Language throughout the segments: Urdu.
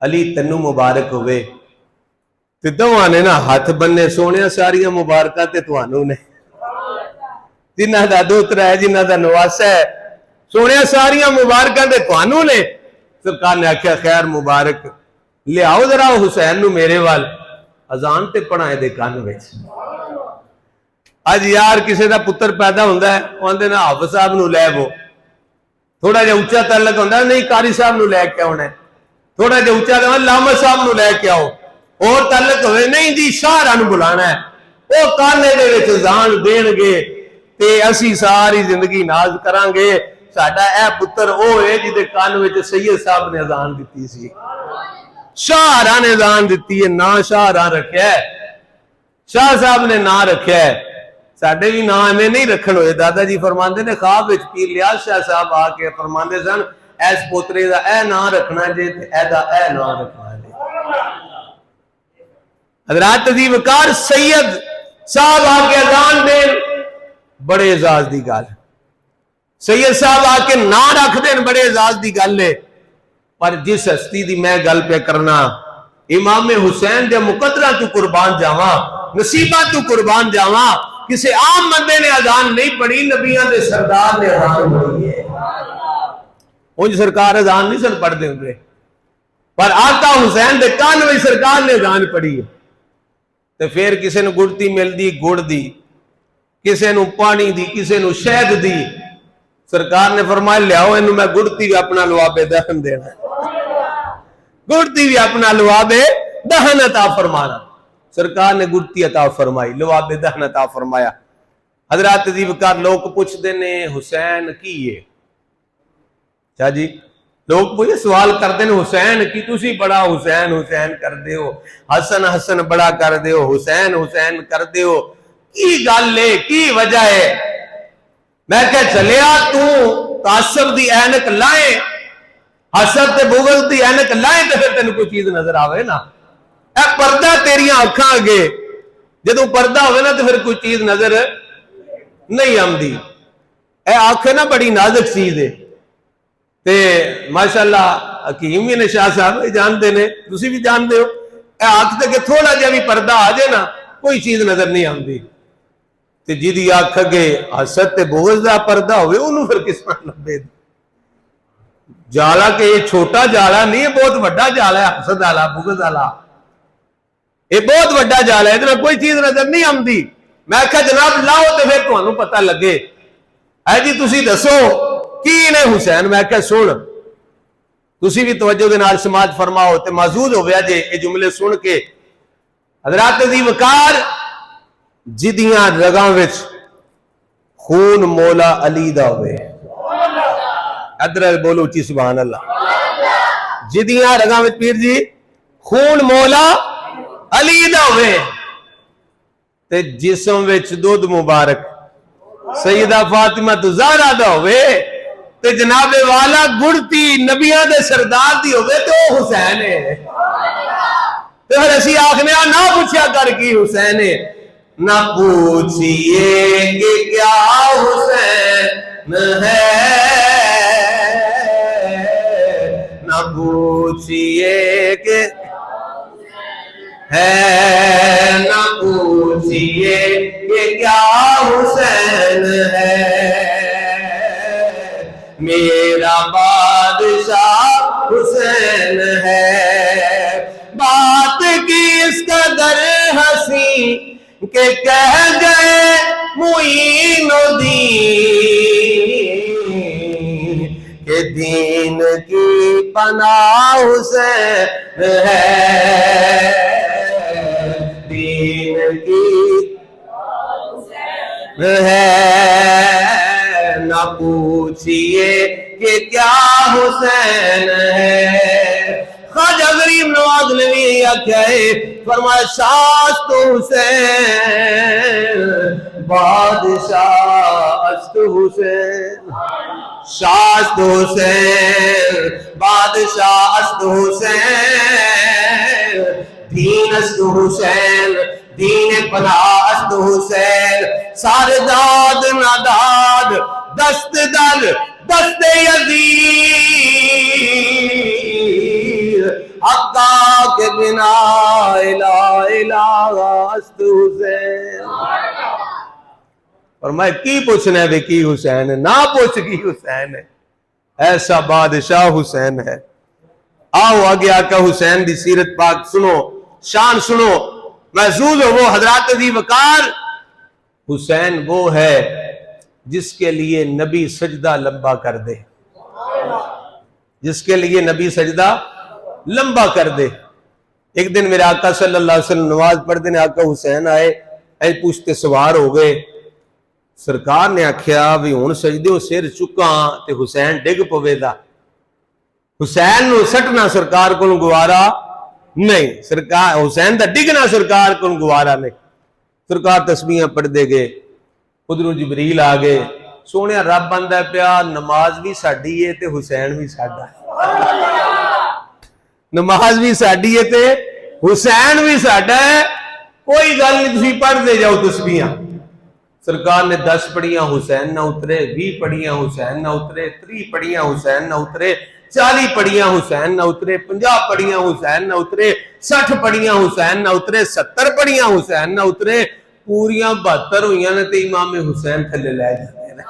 علی تینوں مبارک ہوئے. تے دوواں نے نا ہاتھ بننے سونے ساریاں مبارکاں تے تانوں نے جنہ دا دوترا ہے جنہ دا نواسا ہے سونے ساریاں مبارکاں تے تانوں نے. سرکار نے آکھیا خیر مبارک لے آؤ ذرا حسین نو میرے وال اذان تے پڑھائے دے کان وچ. اج یار کسے دا پتر پیدا ہوندا ہے اوندے نا حافظ صاحب نو لے وہ تھوڑا جہا اونچا تعلق ہوندا ہے نہیں قاری صاحب نو لے کے آنا ہے تھوڑا جہا اونچا تعلق لاما صاحب نو لے کے آؤ اور تعلق ہوئے نہیں جی شاہراں نو بلانا ہے وہ کانے دے وچ اذان دین گے تے اسی ساری زندگی ناز کران گے ساڈا اے پتر او ہے جدے کان وچ سید صاحب نے اذان دتی سی شاہراں نے اذان دتی ہے نا شاہراں رکھیا ہے شاہ صاحب نے نا رکھیا ہے ساڈے بھی نام ایویں نہیں رکھن ہوئے. دادا جی فرماندے نے خواب وچ پیر لیاس شاہ صاحب آ کے فرماندے سن ایس پوترے دا اے نام رکھنا جے تے اے دا اے نام رکھنا جے. حضرات عزیز وقار سید صاحب آ کے اذان دین بڑے اعزاز دی گل سید صاحب آ کے نام رکھ دین بڑے اعزاز دی گل ہے. پر جس ہستی دی میں گل پہ کرنا امام حسین دے مقدرہ تو قربان جاواں نصیبہ تو قربان جاواں کسی عام بندے نے اذان نہیں پڑھی نبیاں دے سردار نے اذان پڑھی ہے. انج سرکار اذان نہیں سن پڑھ دے ہوندے پر آقا حسین دے کان وچ سرکار نے اذان پڑھی ہے. تے پھر کسے نو گڑتی ملدی گڑ دی کسے نو پانی دی کسے نو شہد دی سرکار نے فرمایا لیاؤ اینو میں گڑتی بھی اپنا لواب دہن دینا گڑتی بھی اپنا لواب دہن عطا فرمانا. سرکار نے گڑتی عطا فرمائی لواب دہن عطا فرمایا. حضرات عزیز وقار لوگ پوچھ دینے حسین کی ہے کیا جی لوگ پوچھے سوال کر دینے حسین کی تسی بڑا حسین حسین کر دے ہو حسن حسن بڑا کر دے ہو حسین حسین کر دے ہو کی گل لے کی وجہ ہے. میں کہہ چلیا تو تعصب دی اینک لائیں حسد تے بغض دی اینک لائیں تے پھر تینوں کوئی چیز نظر آوے نا. اے پردہ تیریاں اکھاں اگے جدوں پردہ ہوئے نا تو پھر کوئی چیز نظر نہیں آمدی. اے آنکھ نا بڑی نازک چیز ہے تے ماشاءاللہ حکیم بھی نے شاہ صاحب جانتے نے تسی بھی جانتے ہو اے آنکھ تے کہ تھوڑا جہا بھی پردہ آ جائے نا کوئی چیز نظر نہیں آمدی. تے جدی آنکھ اگے حسد تے بغض دا پردہ ہوئے انہوں پھر کس طرح لبے جالا کہ یہ چھوٹا جالا نہیں ہے بہت بڑا جالا ہے حسد والا بغض والا یہ بہت بڑا جالا ہے ادھر کوئی چیز نظر نہیں آمدی. میں کہا جناب لاؤ تے پھر تمہیں پتہ لگے اے جی تسی دسو کی نے حسین. میں کہا سن تسی بھی توجہ دے نال سماعت فرماؤ تے معزوز ہو گیا جے یہ جملے سن کے. حضرات عزیز وقار جدیاں رگاں وچ خون مولا علی دا ہوئے ادھر بولو چی سبحان اللہ جدیاں رگاں وچ پیر جی خون مولا علی دا ہوئے تے جسم وچ دودھ مبارک سیدہ فاطمہ زہرا دا ہوئے تے جناب والا گڑتی نبیاں دے سردار دی ہوئے تو حسین ہے. تے پھر اسی آخنے نہ پوچھیا کر کی حسین ہے نہ پوچھئے کہ کیا حسین ہے نہ پوچھئے کہ ہے نہ پوچھئے کہ کیا حسین ہے میرا بادشاہ حسین ہے. بات کی اس قدر ہنسی کہ کہہ گئے معین الدین کہ دین کی پناہ حسین ہے دین کی ہے نہ پوچھئے کہ کیا حسین ہے. خواجہ غریب نواز نے بھی کیا ہے فرمایا شاست حسین بادشاہ است حسین شاست حسین بادشاہ است حسین دین است حسین دین پناہ است حسین سارے داد ناداد دست در دست یزید حقا کے بنا الہ الہ است حسین. اور میں کی پوچھنا ہے کی حسین ہے, نہ پوچھ کی حسین ہے, ایسا بادشاہ حسین ہے. آؤ آگے آقا حسین دی سیرت پاک سنو, شان سنو. محظوظ ہو وہ حضرات ذی وقار. حسین وہ ہے جس کے لیے نبی سجدہ لمبا کر دے, جس کے لیے نبی سجدہ لمبا کر دے. ایک دن میرے آقا صلی اللہ علیہ وسلم نماز پڑھتے ہیں, آقا حسین آئے, اے پوچھتے سوار ہو گئے. سرکار نے آکھیا بھی ہن سجدے ہو سر چکا تے حسین ڈگ پوے دا. حسین نو سٹنا سرکار کو گوارا نہیں, سرکار حسین دا ڈگنا سرکار کو گوارا نہیں. سرکار تسبیحاں پڑھ دے گئے. ادھروں جبریل آ گئے, سونے رب بندہ پیا نماز بھی ساڈی ہے تے حسین بھی ساڈا ہے, نماز بھی ساڈی ہے تے حسین بھی ساڈا ہے, کوئی گل نہیں تسی پڑھ دے جاؤ تسبیحاں. سرکار نے 10 پڑھیاں حسین نہ اترے, 20 پڑھیاں حسین نہ اترے, 30 پڑھیاں حسین نہ اترے, 40 پڑھیاں حسین نہ اترے, 50 پڑھیاں حسین نہ اترے, 60 پڑھیاں حسین نہ اترے, 70 پڑھیاں حسین نہ اترے, پوریاں 72 ہوئیاں نے تے امام حسین تھلے لے جاتے ہیں.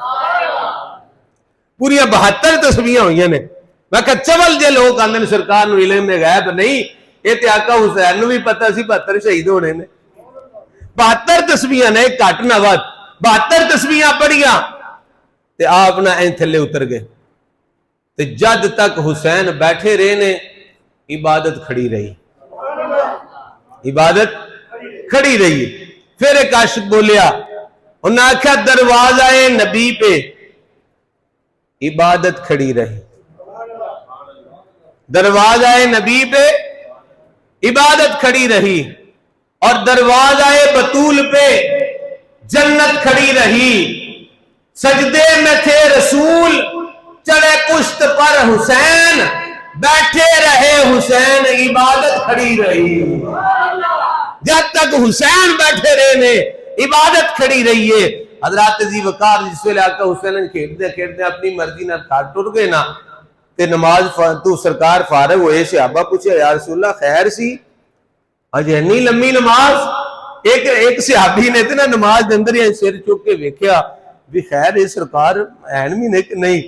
پوریاں 72 تسبیحاں ہوئیاں نے. میں کہا چول جے لوگ آندے نے سرکار نو علم میں غیب نہیں, یہ تے آقا حسین نو بھی پتہ سی 72 شہید ہونے نے. 72 تسبیحاں نے, گھٹ نہ ود 72 تسبیحاں پڑھیاں تے آپ نہ این تھلے اتر گئے. تے جد تک حسین بیٹھے رہے نے عبادت کھڑی رہی, عبادت کھڑی رہی. پھر ایک عاشق بولیا, انہوں نے آکھا دروازہ نبی پہ عبادت کھڑی رہی, دروازہ نبی پہ عبادت کھڑی رہی, اور دروازہ بطول پہ جنت کھڑی رہی. سجدے میں تھے رسول, چڑھے پشت پر حسین, بیٹھے رہے حسین, عبادت کھڑی رہی. جب تک حسین بیٹھے رہے نے عبادت کھڑی رہی ہے. حضرات ذی وقار جس ویلے آقا حسین کھیڑتے کھیڑتے اپنی مرضی نہ کھاٹ ٹوٹ گئے نا, تے نماز تو سرکار فارغ ہوئے. صحابہ پوچھے یا رسول اللہ خیر سی, اج اتنی لمبی نماز. ایک صحابی نے تے نا نماز دے اندر ہی سر چک کے ویکھیا بھی خیر یہ سرکار این بھی نہیں,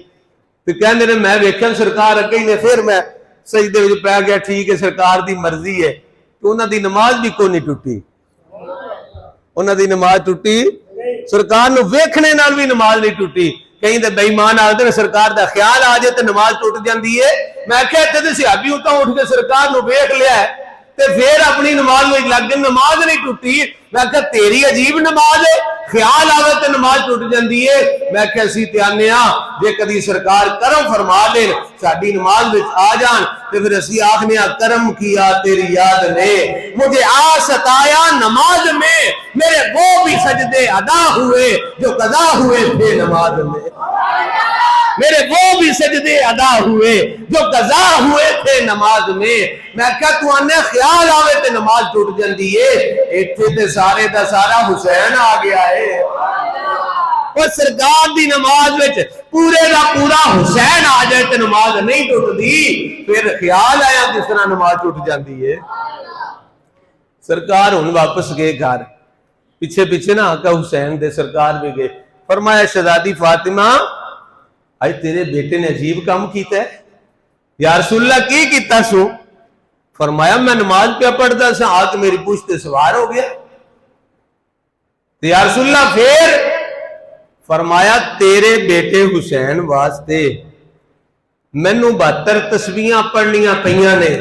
تے کہندے نے میں ویکھیا سرکار اگے ہی نے. پھر میں سجدے وچ پے گیا, ٹھیک ہے سرکار دی مرضی ہے. تو انہاں دی نماز بھی کوئی نہیں ٹوٹی, انہاں دی نماز ٹوٹی, سرکار نو ویکھنے نال بھی نماز نہیں ٹوٹی. کہیں تے بے ایمان آندے نے سرکار دا خیال آ جائے تے نماز ٹوٹ جاندی ہے. میں کہتے تے صحابی اتوں اٹھ کے سرکار نو ویکھ لیا ہے تے پھر اپنی نماز میں لگ گئے, نماز نہیں ٹوٹی. میں کہا تیری عجیب نماز ہے, خیال آوے تے نماز ٹوٹ جاندی ہے. میں کہا اسی تے آنے ہاں جے کدی سرکار کرم فرما دین ساڈی نماز وچ آ جان تے پھر اسی آکھنے ہاں کرم کیا تیری یاد نے, مجھے آ ستایا نماز میں, میرے وہ بھی سجدے ادا ہوئے جو قضا ہوئے تھے نماز میں, میرے وہ بھی سجدے ادا ہوئے جو قضا ہوئے تھے نماز میں. میں کہا تو آنے خیال آوے تے نماز ٹوٹ جاندی ہے, ایتھے تے سارے دا سارا حسین آ گیا ہے. اور سرکار دی نماز وچ پورے دا پورا حسین آ جائے تے نماز نہیں ٹوٹ دی, پھر خیال آیا کس طرح نماز ٹوٹ جاندی ہے. سرکار ہن واپس گئے گھر, پیچھے پیچھے نا آقا حسین دے سرکار بھی گئے. فرمایا شہزادی فاطمہ آج تیرے بیٹے نے عجیب کام کیتا ہے. یا رسول اللہ کی کیتا سو؟ فرمایا میں نماز پہ پڑھتا سا, آج میری پشت سوار ہو گیا. یا رسول اللہ پھر؟ فرمایا تیرے بیٹے حسین واسطے مینوں 72 تسبیحاں پڑھنیاں پئیاں نے,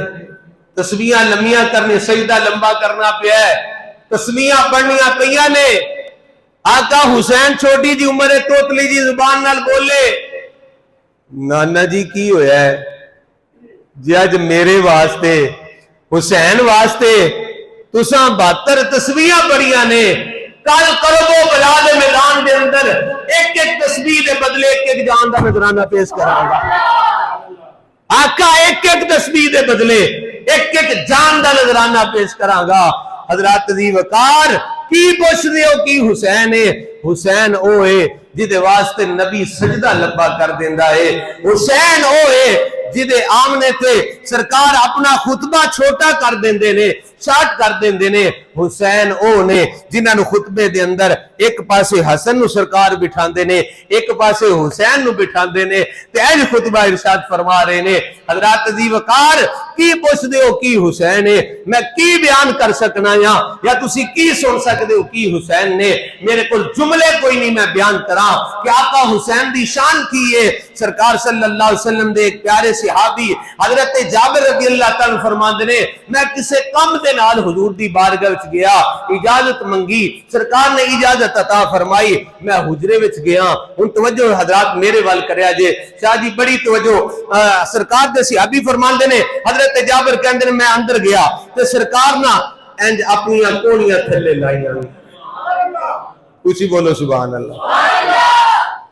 تسبیحاں لمبیاں کرنے, سجدہ لمبا کرنا پیا ہے, تسبیحاں پڑھنیاں پئیاں نے. آقا حسین چھوٹی جی عمر ہے, توتلی جی زبان نال بولے, نانا جی کی ہویا ہے جی اج میرے واسطے حسین واسطے تساں 72 تسبیحاں پڑھیاں نے, کل کرب و بلا دے میدان دے اندر ایک ایک تسبیح دے بدلے ایک ایک جان دا نذرانہ پیش کراں گا. آقا ایک ایک تسبیح دے بدلے ایک ایک جان دا نذرانہ پیش کراں گا. حضرات ذی وقار کی پوچھ دے ہو کی حسین ہے؟ حسین او ہے جدے واسطے نبی سجدہ لبا کر دیندا ہے. حسین او ہے جدے آمنے تھے سرکار اپنا خطبہ چھوٹا کر دیندے نے، شارٹ کر دیندے نے۔ حسین او نے جنہاں نو خطبے دے اندر ایک پاسے حسن نو سرکار بٹھاندے نے، ایک پاسے حسین نو بٹھاندے نے، تے اج خطبہ ارشاد فرما رہے نے حضرات عزیز وقار کی پوچھ دے ہو کی حسین ہے، میں کی بیان کر سکنا یا تسی کی سن سکدے ہو کی حسین نے، میرے کو جملے کوئی نہیں میں بیان کراں کہ آقا حسین دی شان کی ہے۔ سرکار صلی اللہ علیہ وسلم دے ایک پیارے صحابی حضرت جابر رضی اللہ تعالیٰ فرماندے نے میں کسے کم دے نال حضور دی بارگاہ وچ گیا، اجازت منگی، سرکار نے اجازت عطا فرمائی، میں حجرے وچ گیا۔ ان توجہ حضرات میرے وال کریا جے، شاہ جی بڑی توجہ، سرکار دے صحابی فرماندے نے حضرت جابر کہندے نے میں اندر گیا تے سرکار نہ انج اپنی کونیاں تھلے لائیاں، کچھ بولو سبحان اللہ،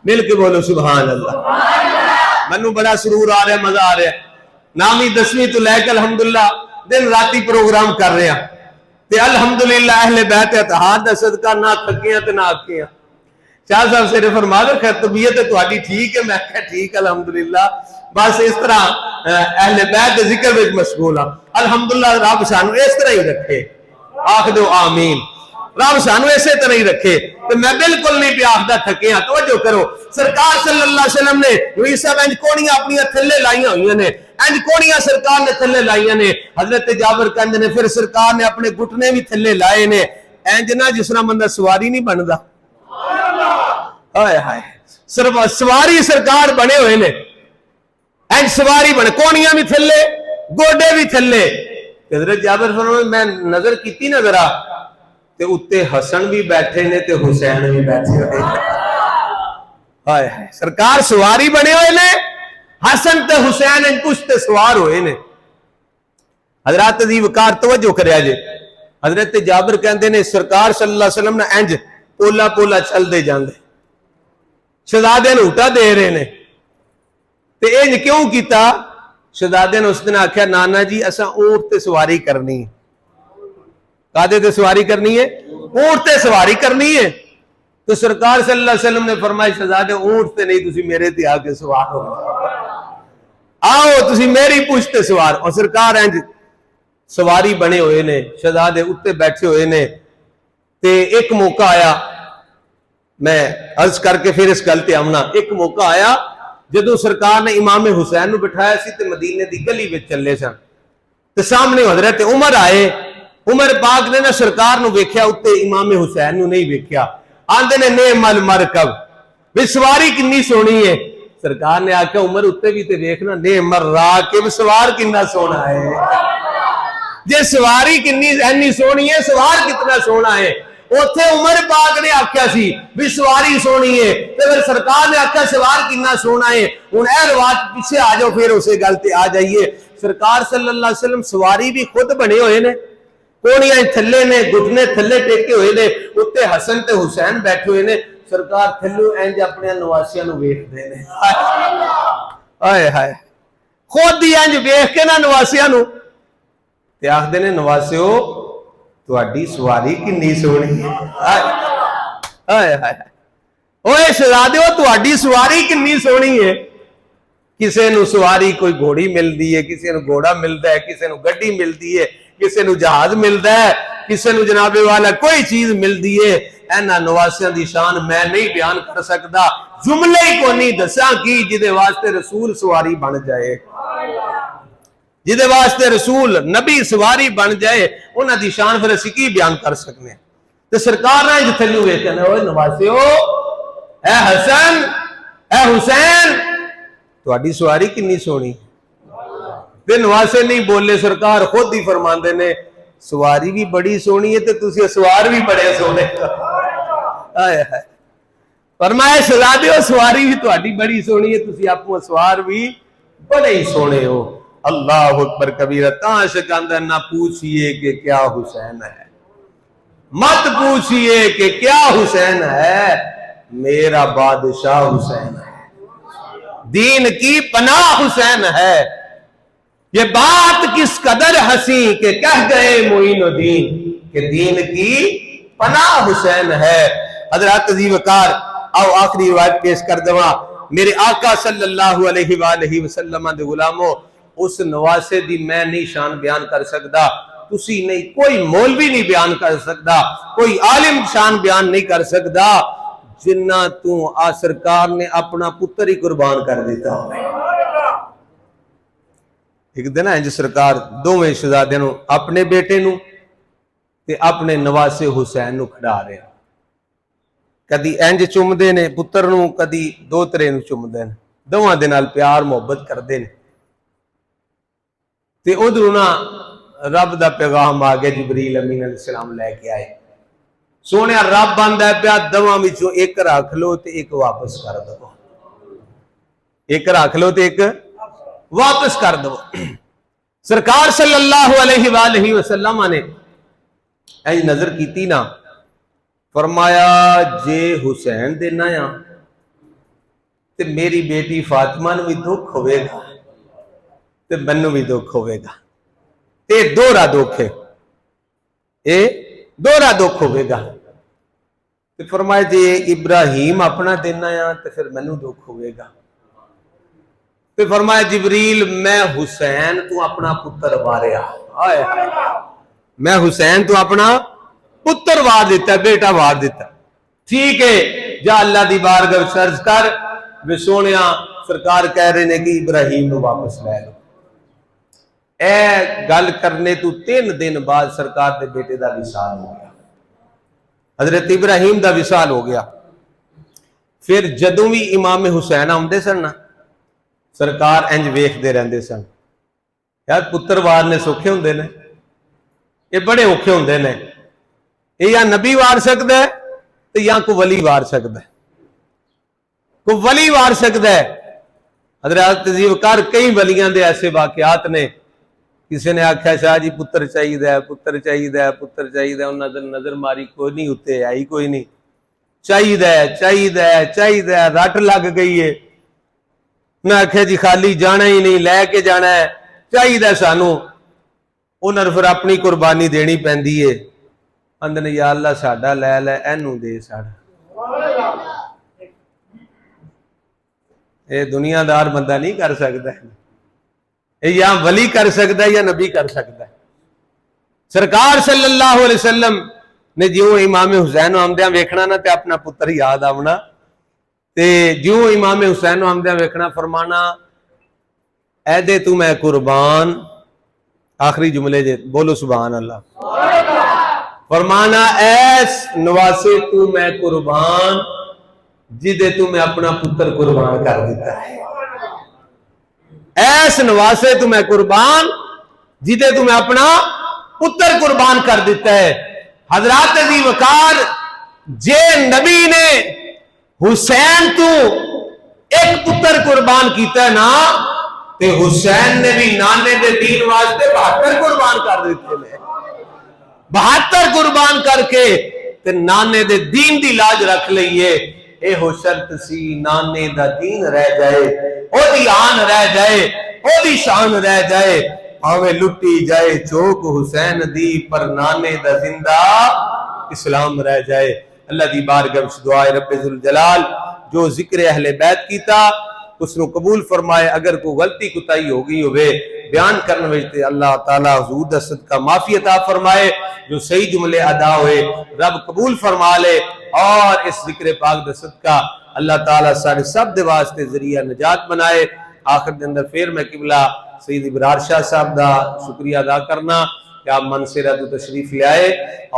مل کے بولو سبحان اللہ۔ منو بڑا سرور آ رہا، مزہ آ رہا ہے، نامی 10ویں تو لے کے الحمدللہ دن راتی پروگرام کر رہے ہیں تے الحمدللہ اہل بیت اتحاد دا صدقہ نہ تھکیاں تے نہ آکیاں۔ شاہ صاحب سے فرما دو خیر طبیعت تہاڈی ٹھیک ہے، میں کہا ٹھیک الحمدللہ، بس اس طرح اہل بیت دے ذکر وچ مشغول ہاں۔ الحمدللہ رب سانو اس طرح ہی رکھے، آکھ دو آمین، رب سانو اسی طرح ہی رکھے۔ تو میں بالکل نہیں پیا آخدا تھکے ہاں، توجہ کرو، سرکار صلی اللہ علیہ وسلم نے وہی صاحب انج کونیاں اپنی تھلے لائیاں ہوئی نے، انج کونیاں سرکار نے تھلے لائیاں نے۔ حضرت جابر کہندے نے پھر سرکار نے اپنے گھٹنے بھی تھلے لائے نے، انج نہ جس طرح بندہ سواری نہیں بندا، ہائے ہائے سواری سرکار بنے ہوئے نے، انج سواری بنے، کونیاں بھی تھلے گوڈے بھی تھلے۔ حضرت جابر فرمایا میں نظر کیتی نہ ذرا تے اتے حسن بھی بیٹھے نے تے حسین بھی بیٹھے ہوئے نے، ہائے ہائے سرکار سواری بنے ہوئے نے، حسن تے حسین ان کچھ تے سوار ہوئے نے۔ حضرات عزیز وقار توجہ کریا جے، حضرت جابر کہندے نے سرکار صلی اللہ علیہ وسلم نے انج پولا پولا چل دے جاندے، شہزادے نے اٹھا دے رہے نے تے انج کیوں کیتا؟ شہزادے نے اس دن آکھیا نانا جی اساں اونٹ تے سواری کرنی ہے۔ کادے تے سواری کرنی ہے؟ اونٹ تے سواری کرنی ہے۔ تو سرکار صلی اللہ علیہ وسلم نے فرمایا شہزادے اونٹ تے نہیں تسی میرے تے آ کے سوار ہو، آؤ تسی میری پشت تے سوار۔ اور سرکار انج سواری بنے ہوئے نے، شہزادے اتے بیٹھے ہوئے نے۔ تے ایک موقع آیا، میں عرض کر کے پھر اس گل تے آمنا، ایک موقع آیا جدو سرکار نے امام حسین نو بٹھایا سی تے مدینے دی گلی وچ چلے سن تے سامنے حضرت عمر آئے۔ عمر پاک نے نہ سرکار نو ویکھیا اتے امام حسین نو نہیں ویکھیا، آندے نے نعم المرکب، بھی سواری کنی سونی ہے۔ سرکار نے آکھیا عمر اتے بھی تے ویکھنا نعم الراکب، سوار کنا سونا ہے، جے سواری کنی اینی سونی ہے سوار کتنا سونا ہے۔ اوتھے عمر پاک نے آکھیا سی بھی سواری سونی ہے تے پھر سرکار نے آکھیا سوار کنا سونا ہے۔ ہن اے روایت پیچھے آ جاؤ پھر اسے گل تے آ جائیے۔ سرکار صلی اللہ علیہ وسلم سواری بھی خود بنے ہوئے نے، کونیاں تھلے نے، گھٹنے تھلے ٹیکے ہوئے نے، اتے حسن تے حسین بیٹھے ہوئے نے۔ سرکار تھلو انج اپنے نواسیاں نو ویکھدے نے، ہائے ہائے خود ہی انج ویکھ کے نہ نواسیاں نو تے آکھدے نے نواسیو تہاڈی سواری کنی سونی ہے، ہائے ہائے اوے شہزادیو تہاڈی سواری کنی سونی ہے۔ کسے نو سواری کوئی گھوڑی ملدی ہے، کسے نو گھوڑا ملدا ہے، کسے نو گڈی ملدی ہے، کسے نو جہاز ملدا ہے، کسے نو جناب والا کوئی چیز ملدی ہے۔ اینا نواسیاں دی شان میں نہیں بیان کر سکدا، جملے ہی کو نہیں دساں کی جدے واسطے رسول سواری بن جائے، جدے واسطے رسول نبی سواری بن جائے، انہاں دی شان پھر اسی کی بیان کر سکنے ہیں۔ تو سرکار نے جو تھلو ویکھنا اوے نواسیو، اے حسن اے حسین تہاڈی سواری کنی سونی، تے نواسے نہیں بولے، سرکار خود ہی فرماندے نے سواری بھی بڑی سونی ہے تے تسی سوار بھی بڑے سونے، ہائے ہائے فرمایا شہزادیو سواری بھی تہاڈی بڑی سونی ہے، تسی اپنا سوار بھی بڑے ہی سونے ہو۔ اللہ اکبر کبیرہ۔ تاں شکاندہ نہ پوچھئے کہ کیا حسین ہے، مت پوچھئے کہ کیا حسین ہے، میرا بادشاہ حسین ہے، دین کی پناہ حسین ہے۔ یہ بات کس قدر ہنسی کہ کہہ گئے معین الدین کہ دین کی پناہ حسین ہے۔ حضرات عزیز وقار آؤ آخری روایت پیش کر دوا۔ میرے آقا صلی اللہ علیہ وآلہ وسلم دے غلامو اس نواسے دی میں نہیں شان بیان کر سکتا، تسی نہیں، کوئی مولوی نہیں بیان کر سکتا، کوئی عالم شان بیان نہیں کر سکتا جنہ تو سرکار نے اپنا پتر ہی قربان کر دیتا ہو۔ ایک دن ہے جو سرکار دوویں شہزادے نو اپنے بیٹے نو تے اپنے نواسے حسین نو کھڑا رہے، کدی انج چومدے نے پتر نو، کدی دوترے نو چومدے نے، دوواں دے نال پیار محبت کردے نے۔ تے ادھروں نا رب دا پیغام آ گیا، جبریل امین علیہ السلام لے کے آئے، سونے رب آندا ہے پیا دوواں وچوں ایک رکھ لو تے ایک واپس کر دو، ایک رکھ لو تے ایک واپس کر دو۔ سرکار صلی اللہ علیہ وآلہ وسلم نے ایج نظر کیتی نا، فرمایا جے حسین دینا یا تے میری بیٹی فاطمہ نو بھی دکھ ہوئے گا تے منو بھی دکھ ہوئے گا، تے دورہ دکھ ہے، اے دورہ دکھ ہوئے گا۔ تے فرمایا جے ابراہیم اپنا دینا یا تے پھر منو دکھ ہوئے گا۔ تے فرمایا جبریل میں حسین تو اپنا پتر واریا، آئے میں حسین تو اپنا پتر وار دیتا ہے، بیٹا وار دیتا ہے، ٹھیک ہے جا اللہ دی بارگاہ سرز کر، وہ سونیا سرکار کہہ رہے نے کہ ابراہیم نو واپس لے لو۔ اے گل کرنے تو 3 دن بعد سرکار دے بیٹے دا وصال ہو گیا، حضرت ابراہیم دا وصال ہو گیا۔ پھر جدوں بھی امام حسین آمدے سن نا، سرکار انج ویکھ دے رہندے سن، یار پتر وار نے سوکھے ہوندے نے، یہ بڑے اوکھے ہوندے نے، یہ یا نبی وار سکتا ہے تو یا کوئی ولی وار سکتا ہے، کوئی ولی وار سکتا ہے۔ حضرت تہذیب کار کئی ولیاں دے ایسے واقعات نے، کسی نے آکھا شاہ جی پتر چاہیے ہے، پتر چاہیے ہے، پتر چاہیے ہے، انہوں نظر ماری کوئی نہیں ہوتے، آئی کوئی نہیں، چاہیے ہے چاہیے ہے چاہیے ہے، رٹ لگ گئی ہے، نہ آکھے جی خالی جانا ہی نہیں، لے کے جانا ہے، چاہیے ہے سانو، انہوں نے پھر اپنی قربانی دینی پیندی ہے، اندر یا اللہ ساڈا لے لے اینو دے ساڈا۔ یہ دنیا دار بندہ نہیں کر سکتا ہے، یا ولی کر سکتا ہے یا نبی کر سکتا ہے۔ سرکار صلی اللہ علیہ وسلم نے جیوں امام حسین آمدیاں ویکھنا نا تے اپنا پتر یاد آونا، تے جیوں امام حسین آمدیاں ویکھنا فرمانا اے دے تو میں قربان، آخری جملے جے بولو سبحان اللہ، فرمانا ایس نواسے تو میں قربان جدے تو میں اپنا پتر قربان کر دیتا ہے، ایس نواسے تو میں قربان جدے تو میں اپنا پتر قربان کر دیتا ہے۔ حضرات دی وقار جے نبی نے حسین تو ایک پتر قربان کیتا ہے نا، تے حسین نے بھی نانے دے دین واسطے 72 قربان کر دیتے ہیں، 72 قربان کر کے تے نانے دے دین دی لاج رکھ لئیے۔ اے ہو شرط سی نانے دا دین رہ جائے، او دی آن رہ جائے، او دی شان رہ جائے، آوے لٹی جائے چوک حسین دی، پر نانے دا زندہ اسلام رہ جائے۔ اللہ دی بارگاہ سے دعائے رب ذوالجلال جو ذکر اہل بیت کیتا اس نو قبول فرمائے، اگر کوئی غلطی کوتاہی ہو گئی ہوئے بیان کرنے وجتے اللہ تعالیٰ حضور دا صدقہ معافی عطا فرمائے، جو صحیح جملے ادا ہوئے رب قبول فرما لے، اور اس ذکر پاک دا صدقہ اللہ تعالیٰ سارے سب دے واسطے ذریعہ نجات بنائے۔ آخر دے اندر پھر میں قبلہ سید ابرار شاہ صاحب دا شکریہ ادا کرنا کہ آپ منصرہ تو تشریف لے آئے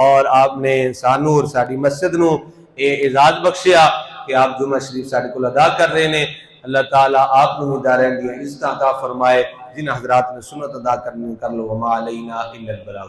اور آپ نے سانو اور ساڑی مسجد نو اعزاز بخشیا کہ آپ جمعہ شریف ساڑی کو ادا کر رہے ہیں۔ اللہ تعالیٰ آپ نے دارین دیا عزت عطا فرمائے، جن حضرات نے سنت ادا کرنے کر لو وما علینا الا البلاغ۔